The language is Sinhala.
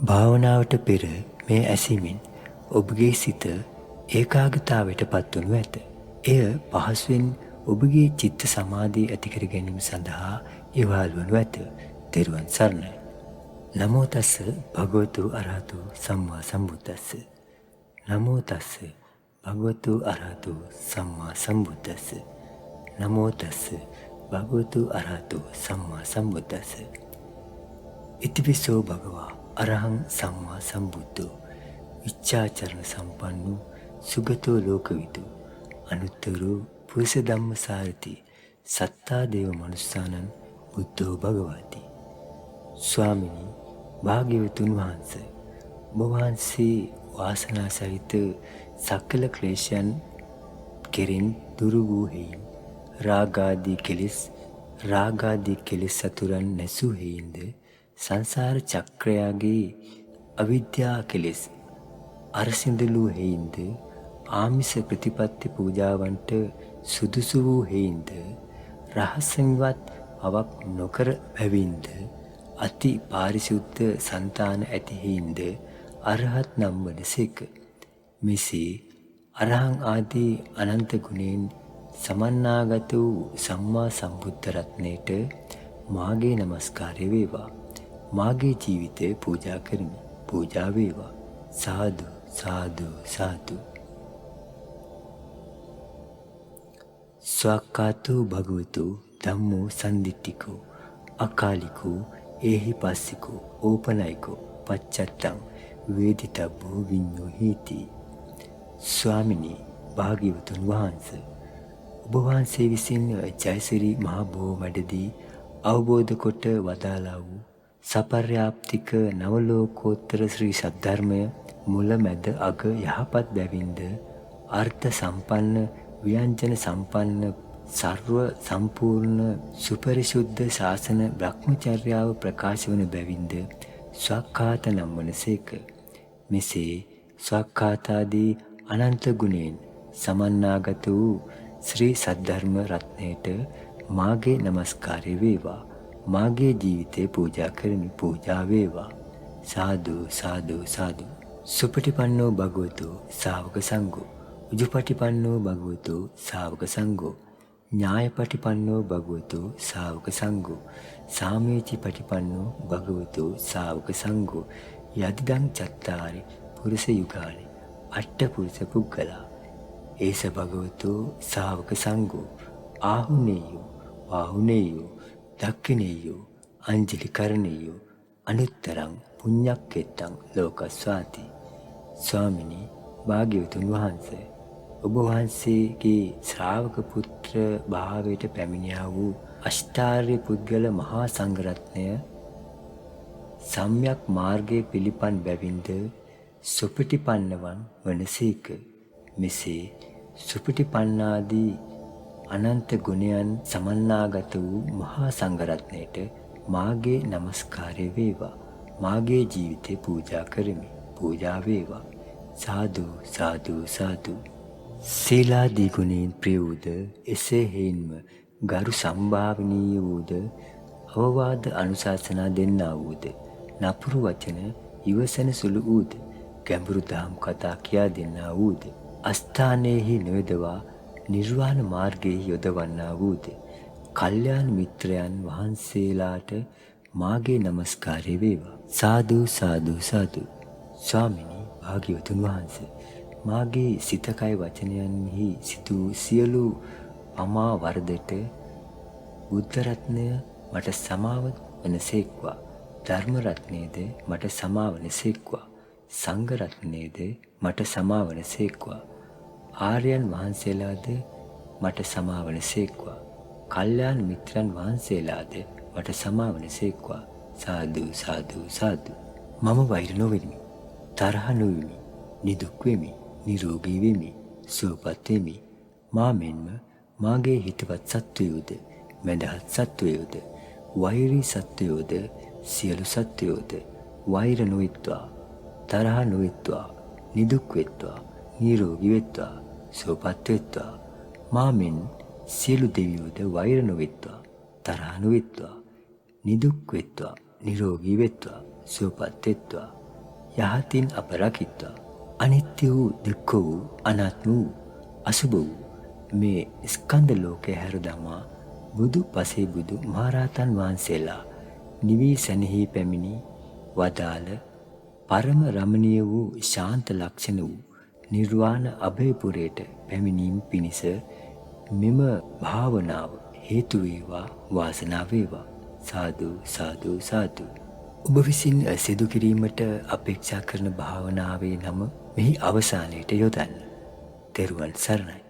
භාවනාවට පෙර මේ ඇසීමෙන් ඔබගේ සිත ඒකාග්‍රතාවයට පත්වනු ඇත. එය පහසුවෙන් ඔබගේ චිත්ත සමාධිය ඇති කර ගැනීම සඳහා ඉවහල් වනු ඇත. තෙරුවන් සරණයි. නමෝ තස්ස භගවතු අරහතු සම්මා සම්බුද්දස්ස. නමෝ තස්ස භගවතු අරහතු සම්මා සම්බුද්දස්ස. නමෝ තස්ස භගවතු අරහතු සම්මා සම්බුද්දස්ස. ඉතිපිසෝ භගවා අරහං සම්මා සම්බුද්ධෝ විච්ඡාචරණ සම්පන්නෝ සුගතෝ ලෝකවිදු අනුත්තරෝ පුරිස ධම්මසාරති සත්තා දේව මනුස්සානං බුද්ධෝ භගවති. ස්වාමිනී භාග්‍යවතුන් වහන්සේ, ඔබ වහන්සේ වාසනා සහිත සකල ක්ලේශයන් කෙරෙන් දුරු වූ හේයින් රාගාදී කෙලෙස් සතුරන් නැසූ හේයින්ද සංසාර චක්‍රයාගේ අවිද්‍යා කෙලෙස් අරසිඳලූ හේයින්ද ආමිස ප්‍රතිපත්ති පූජාවන්ට සුදුසු වූ හේයින්ද රහසන්වත් අවක් නොකර බැවින්ද අති පාරිශුද්ධ సంతාන ඇති හේයින්ද අරහත් නම් වනසේක. මෙසේ අරහං ආදී අනන්ත ගුණෙන් සමන්නාගත වූ සම්මා සම්බුද්ධ රත්නයට මාගේ නමස්කාරය වේවා. මාගේ ජීවිතය පූජා කරමි. පූජා වේවා. සාදු සාදු සාදු. ස්වක්ඛාතෝ භගවතු ධම්මෝ සම්දිට්ඨිකෝ අකාලිකෝ ඒහි පස්සිකෝ ඕපනයිකෝ පච්චත්තං වේදිතබ්බෝ විඤ්ඤෝ හේති. ස්වාමිනී භාග්‍යවතුන් වහන්සේ, ඔබ වහන්සේ විසින් ජයසිරි මහ බෝ මැඩදී අවබෝධ කොට වදාළා වූ සපර්යාප්තික නවලෝකෝත්තර ශ්‍රී සද්ධර්මය මුල මැද අග යහපත් බැවින්ද අර්ථ සම්පන්න ව්‍යංජන සම්පන්න සර්ව සම්පූර්ණ සුපරිශුද්ධ ශාසන බ්‍රහ්මචර්යාව ප්‍රකාශ වන බැවින්ද ස්වක්ඛාත නම් වනසේක. මෙසේ ස්වක්ඛාතාදී අනන්ත ගුණයෙන් සමන්නාගත වූ ශ්‍රී සද්ධර්ම රත්නයට මාගේ නමස්කාරය වේවා. මාගේ ජීවිතය පූජා කරමි. පූජා වේවා. සාදු සාදු සාදු. සුපටිපන්නෝ භගවතෝ ශාවක සංඝෝ උජුපටිපන්නෝ භගවතෝ ශාවක සංඝෝ ඥායපටිපන්නෝ භගවතෝ ශාවක සංඝෝ සාමීචිපටිපන්නෝ භගවතෝ ශාවක සංඝෝ යදිදං චත්තාරි පුරුෂ යුගානි අට්ඨ පුරුෂ පුද්ගලා ඒස භගවතෝ ශාවක සංඝෝ ආහුනේයෝ වාහුනේයෝ දක්ඛිනේයෝ අංජලි කරණේයෝ අනුත්තරං පුඤ්ඤක්කෙත්තං ලෝකස්වාති. ස්වාමිනී භාග්‍යවතුන් වහන්සේ, ඔබ වහන්සේගේ ශ්‍රාවක පුත්‍ර භාවයට පැමිණියා වූ අෂ්ටාර්ය පුද්ගල මහා සංඝරත්නය සම්‍යක් මාර්ගයේ පිළිපන් බැවින්ද සුපටිපන්නවන් වනසේක. මෙසේ සුපටිපන්නාදී අනන්ත ගුණයන් සමන්නාගත වූ මහා සංඝරත්නයට මාගේ නමස්කාරය වේවා. මාගේ ජීවිතය පූජා කරමි. පූජා වේවා. සාදු සාදු සාදු. සීලාදී ගුණයෙන් ප්‍රිය වූද එසේ හේන්ම ගරු සම්භාවනීය වූද අවවාද අනුශාසනා දෙන්නා වූද නපුරු වචන ඉවසන සුළු වූද ගැඹුරු දහම් කතා කියා දෙන්නා වූද අස්ථානයෙහි නොයදවා නිර්වාණ මාර්ගයේ යොදවන්නා වූද කල්යාණ මිත්‍රයන් වහන්සේලාට මාගේ නමස්කාරය වේවා. සාදු සාදු සාදු. ස්වාමිනී භාග්‍යවතුන් වහන්සේ, මාගේ සිත කය වචනයන්හි සිදු සියලු පමා වරදට බුද්ධ රත්නය මට සමාව වනසේක්වා. ධර්ම රත්නයේද මට සමාව වනසේක්වා. සංඝ රත්නයේද මට සමාව වනසේක්වා. ආර්යයන් වහන්සේලාද මට සමාව වනසේක්වා. කල්යාණ මිත්‍රයන් වහන්සේලාද මට සමාව වනසේක්වා. සාදු සාදු සාදු. මම වෛර නොවෙමි, තරහ නොවෙමි, නිදුක් වෙමි, නිරෝගී වෙමි, සුවපත් වෙමි. මා මෙන්ම මාගේ හිතවත් සත්වයෝද, මැදහත් සත්වයෝද, වෛරී සත්වයෝද, සියලු සත්වයෝද වෛර නොවෙත්වා, තරහ නොවෙත්වා, නිදුක් වෙත්වා, නිරෝගී වෙත්වා, සුවපත් වෙත්වා. මා මෙන් සියලු දෙවියෝද වෛර නොවෙත්වා, තරහ නොවෙත්වා, නිදුක් වෙත්වා, නිරෝගී වෙත්වා, සුවපත් වෙත්වා. යහතින් අප රකිත්වා. අනිත්‍ය වූ දුක්ඛ වූ අනාත්ම වූ අසුභ වූ මේ ස්කන්ධ ලෝකය හැර දමා බුදු පසේ බුදු මහරහතන් වහන්සේලා නිවී සැනෙහි පැමිණි වදාළ පරම රමණීය වූ ශාන්ත ලක්ෂණ වූ නිර්වාණ අභයපුරයට පැමිණීම පිණිස මෙම භාවනාව හේතු වේවා වාසනාව වේවා. සාදු සාදු සාදු. ඔබ විසින් සිදු කිරීමට අපේක්ෂා කරන භාවනාවේ නම මෙහි අවසානයට යොදන්න. තෙරුවන් සරණයි.